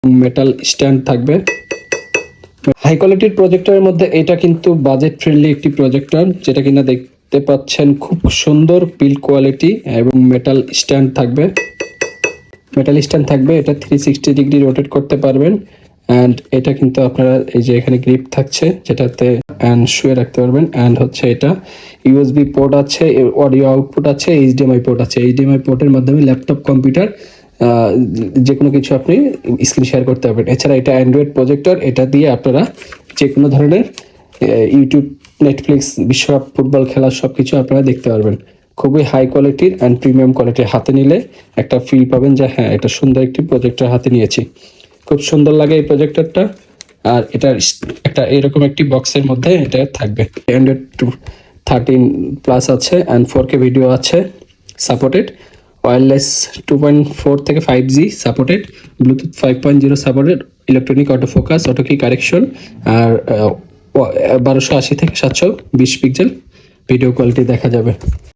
Metal stand থাকবে। High কোয়ালিটির প্রজেক্টরের মধ্যে এটা কিন্তু বাজেট ফ্রেন্ডলি একটি প্রজেক্টর, যেটা কিনা দেখতে পাচ্ছেন খুব সুন্দর বিল্ড কোয়ালিটি এবং মেটাল স্ট্যান্ড থাকবে। এটা 360 ডিগ্রি রোটেট করতে পারবেন। অ্যান্ড এটা কিন্তু আপনারা এই যে এখানে গ্রিপ থাকছে যেটাতে অ্যান্ড শুয়ে রাখতে পারবেন। অ্যান্ড হচ্ছে এটা ইউএসবি পোর্ট আছে, অডিও আউটপুট আছে, এইচডিএমআই পোর্ট আছে। এইচডিএমআই পোর্টের মাধ্যমে ল্যাপটপ, কম্পিউটার যে কোনো কিছু আপনি স্ক্রিন শেয়ার করতে পারবেন। এছাড়া এটা অ্যান্ড্রয়েড প্রজেক্টর, এটা দিয়ে আপনারা যে কোনো ধরনের ইউটিউব, নেটফ্লিক্স, বিশ্বকাপ ফুটবল খেলা সব কিছু আপনারা দেখতে পারবেন। খুবই হাই কোয়ালিটির অ্যান্ড প্রিমিয়াম কোয়ালিটির। হাতে নিলে একটা ফিল পাবেন যে হ্যাঁ, এটা সুন্দর একটি প্রজেক্টর হাতে নিয়েছি। খুব সুন্দর লাগে এই প্রজেক্টরটা। আর এটা একটা এরকম একটি বক্সের মধ্যে এটা থাকবে। অ্যান্ড্রয়েড 13 প্লাস আছে অ্যান্ড 4K ভিডিও আছে সাপোর্টেড। ওয়্যারলেস 2.4 থেকে 5G supported, Bluetooth 5.0 supported, electronic auto focus, auto কি কারেকশন, আর 1280 থেকে 720 পিক্সেল ভিডিও কোয়ালিটি দেখা যাবে।